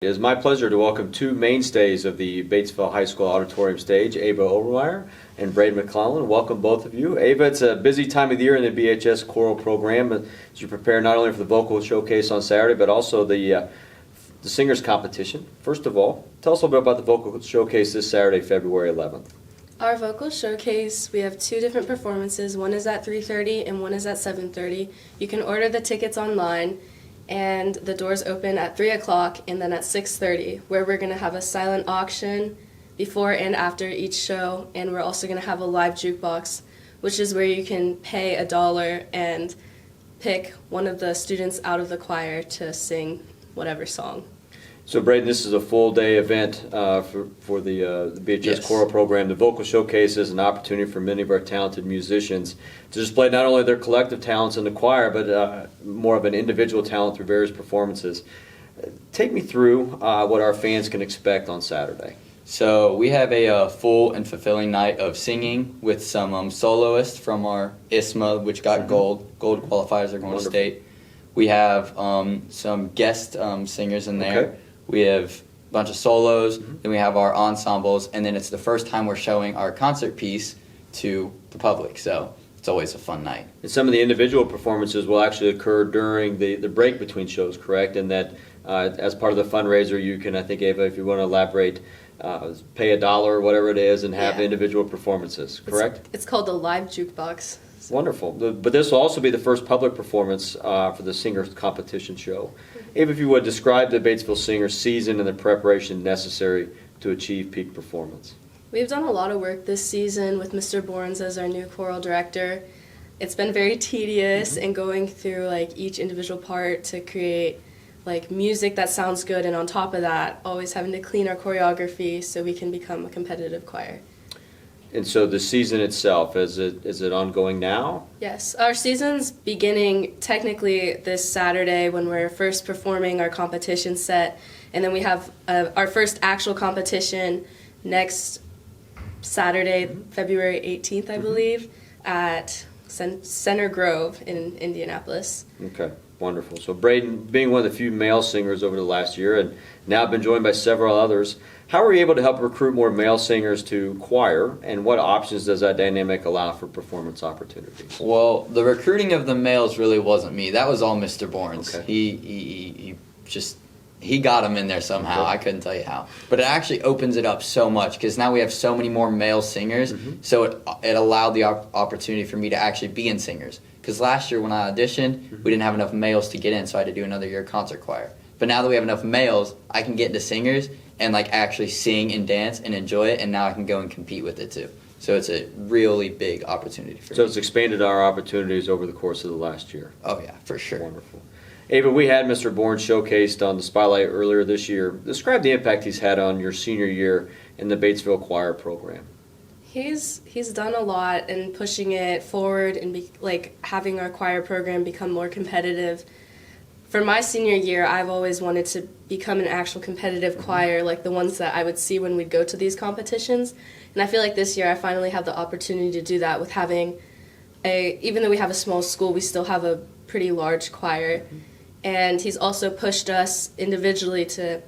It is my pleasure to welcome two mainstays of the Batesville High School auditorium stage, Ava Obermeyer and Braden McClellan. Welcome, both of you. Ava, it's a busy time of the year in the BHS choral program as you prepare not only for the vocal showcase on Saturday, but also the singers competition. First of all, tell us a little bit about the vocal showcase this Saturday, February 11th. Our vocal showcase, we have two different performances. One is at 3:30 and one is at 7:30. You can order the tickets online, and the doors open at 3 o'clock and then at 6:30, where we're going to have a silent auction before and after each show, and we're also going to have a live jukebox, which is where you can pay $1 and pick one of the students out of the choir to sing whatever song. So, Braden, this is a full-day event for the BHS choral program. The vocal showcase is an opportunity for many of our talented musicians to display not only their collective talents in the choir, but more of an individual talent through various performances. Take me through what our fans can expect on Saturday. So we have a full and fulfilling night of singing with some soloists from our ISMA, which got gold qualifiers are going to state. We have some guest singers in there. Okay. We have a bunch of solos, then we have our ensembles, and then it's the first time we're showing our concert piece to the public, so it's always a fun night. And some of the individual performances will actually occur during the break between shows, correct? And that as part of the fundraiser, you can, I think, Ava, if you want to elaborate, pay $1 or whatever it is and have individual performances, correct? It's called the live jukebox. Wonderful. But this will also be the first public performance for the Singers Competition show. Ava, if you would, describe the Batesville Singers season and the preparation necessary to achieve peak performance. We've done a lot of work this season with Mr. Borns as our new choral director. It's been very tedious and going through each individual part to create music that sounds good, and on top of that, always having to clean our choreography so we can become a competitive choir. And so the season itself, is it ongoing now? Yes, our season's beginning technically this Saturday when we're first performing our competition set, and then we have our first actual competition next Saturday, February 18th, I believe, at Center Grove in Indianapolis. Okay, wonderful. So Braden, being one of the few male singers over the last year and now been joined by several others, how are you able to help recruit more male singers to choir, and what options does that dynamic allow for performance opportunities? Well, the recruiting of the males really wasn't me. That was all Mr. Borns. Okay. He got them in there somehow. Okay. I couldn't tell you how. But it actually opens it up so much because now we have so many more male singers, so it allowed the opportunity for me to actually be in singers. Because last year when I auditioned, we didn't have enough males to get in, so I had to do another year concert choir. But now that we have enough males, I can get into singers and actually sing and dance and enjoy it, and now I can go and compete with it too. So it's a really big opportunity for me. So it's expanded our opportunities over the course of the last year. Oh yeah, for sure. Wonderful. Ava, we had Mr. Bourne showcased on the Spotlight earlier this year. Describe the impact he's had on your senior year in the Batesville Choir program. He's done a lot in pushing it forward and having our choir program become more competitive. For my senior year, I've always wanted to become an actual competitive choir, like the ones that I would see when we'd go to these competitions. And I feel like this year I finally have the opportunity to do that with having even though we have a small school, we still have a pretty large choir. And he's also pushed us individually to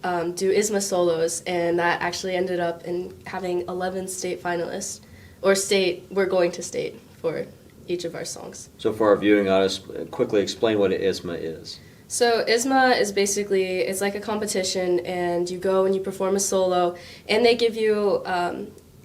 do ISMA solos, and that actually ended up in having 11 state finalists, we're going to state for each of our songs. So for our viewing audience, quickly explain what ISMA is. So ISMA is basically, it's like a competition, and you go and you perform a solo, and they give you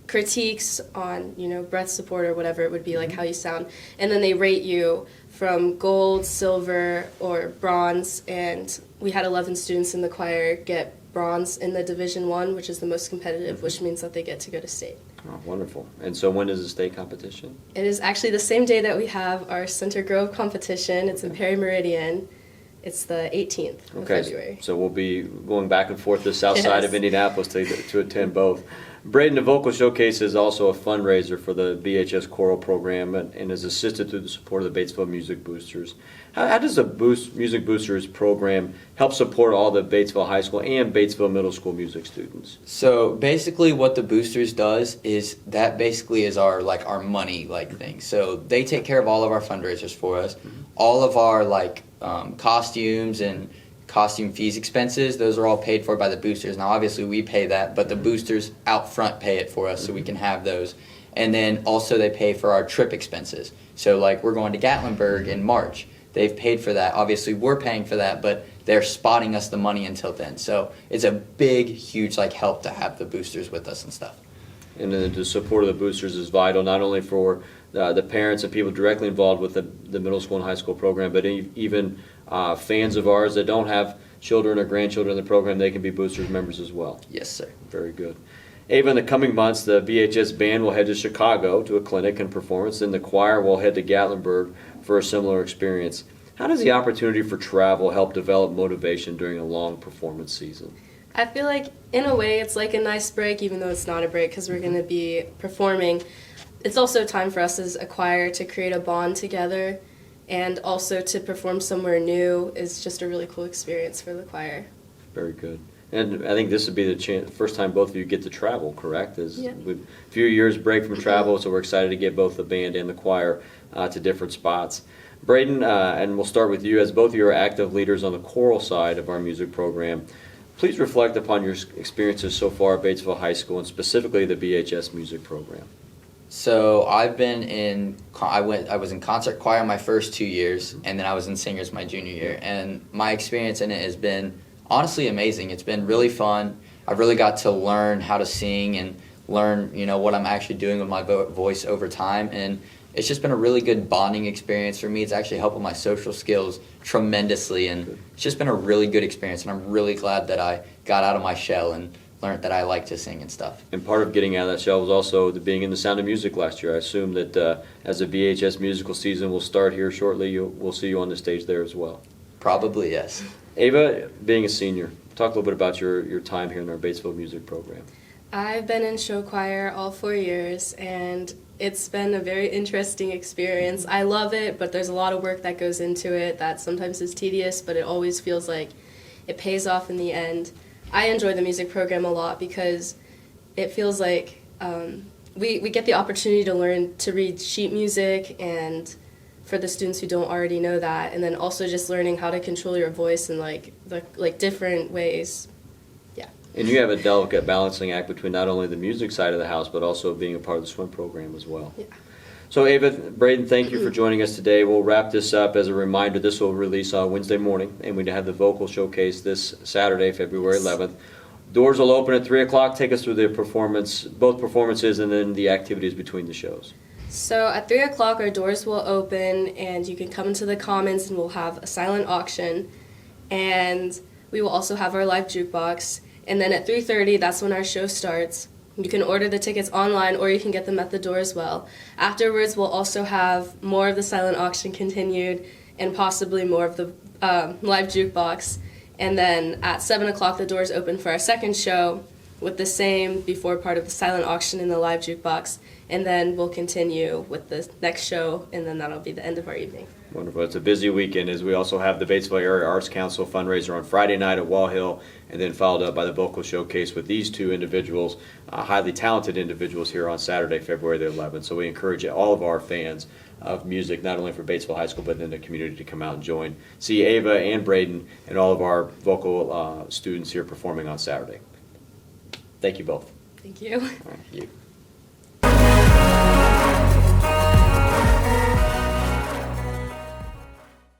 critiques on, breath support or whatever it would be, like how you sound, and then they rate you from gold, silver, or bronze, and we had 11 students in the choir get bronze in the Division I, which is the most competitive, which means that they get to go to state. Oh, wonderful. And so when is the state competition? It is actually the same day that we have our Center Grove competition. It's in Perry Meridian. It's the 18th of February. So we'll be going back and forth to the south side of Indianapolis to attend both. Braden, the Vocal Showcase is also a fundraiser for the BHS Choral Program and is assisted through the support of the Batesville Music Boosters. How does the Music Boosters program help support all the Batesville High School and Batesville Middle School music students? So basically what the Boosters does is that basically is our money thing. So they take care of all of our fundraisers for us. All of our costumes and costume fees expenses, those are all paid for by the boosters. Now, obviously, we pay that, but the boosters out front pay it for us so we can have those. And then also they pay for our trip expenses. So, like, we're going to Gatlinburg in March. They've paid for that. Obviously, we're paying for that, but they're spotting us the money until then. So it's a big, huge, like, help to have the boosters with us and stuff. And then the support of the boosters is vital, not only for the parents and people directly involved with the middle school and high school program, but even fans of ours that don't have children or grandchildren in the program, they can be boosters members as well. Yes, sir. Very good. Ava, in the coming months, the BHS band will head to Chicago to a clinic and performance, then the choir will head to Gatlinburg for a similar experience. How does the opportunity for travel help develop motivation during a long performance season? I feel like, in a way, it's like a nice break, even though it's not a break because we're going to be performing. It's also time for us as a choir to create a bond together, and also to perform somewhere new is just a really cool experience for the choir. Very good. And I think this would be the first time both of you get to travel, correct? Yeah. A few years break from travel, so we're excited to get both the band and the choir to different spots. Braden, and we'll start with you, as both of you are active leaders on the choral side of our music program. Please reflect upon your experiences so far at Batesville High School, and specifically the BHS music program. So I was in concert choir my first 2 years, and then I was in singers my junior year. And my experience in it has been honestly amazing. It's been really fun. I've really got to learn how to sing and learn, what I'm actually doing with my voice over time. And it's just been a really good bonding experience for me. It's actually helped with my social skills tremendously, and it's just been a really good experience. And I'm really glad that I got out of my shell and learned that I like to sing and stuff. And part of getting out of that shell was also being in the Sound of Music last year. I assume that as the BHS musical season will start here shortly, we'll see you on the stage there as well. Probably, yes. Ava, being a senior, talk a little bit about your time here in our Batesville music program. I've been in show choir all 4 years, and it's been a very interesting experience. I love it, but there's a lot of work that goes into it that sometimes is tedious, but it always feels like it pays off in the end. I enjoy the music program a lot because it feels like we get the opportunity to learn to read sheet music, and for the students who don't already know that, and then also just learning how to control your voice in like different ways. Yeah. And you have a delicate balancing act between not only the music side of the house, but also being a part of the swim program as well. Yeah. So Ava, Braden, thank you for joining us today. We'll wrap this up. As a reminder, this will release on Wednesday morning, and we have the vocal showcase this Saturday, February 11th. Doors will open at 3 o'clock. Take us through the both performances, and then the activities between the shows. So at 3 o'clock our doors will open, and you can come into the Commons, and we'll have a silent auction, and we will also have our live jukebox. And then at 3:30, that's when our show starts. You can order the tickets online, or you can get them at the door as well. Afterwards, we'll also have more of the silent auction continued, and possibly more of the live jukebox. And then at 7 o'clock, the doors open for our second show with the same before part of the silent auction and the live jukebox. And then we'll continue with the next show, and then that'll be the end of our evening. Wonderful. It's a busy weekend, as we also have the Batesville Area Arts Council fundraiser on Friday night at Wall Hill, and then followed up by the vocal showcase with these two individuals, highly talented individuals, here on Saturday, February the 11th. So we encourage all of our fans of music, not only for Batesville High School, but in the community, to come out and join. See Ava and Braden and all of our vocal students here performing on Saturday. Thank you both. Thank you. All right. Thank you.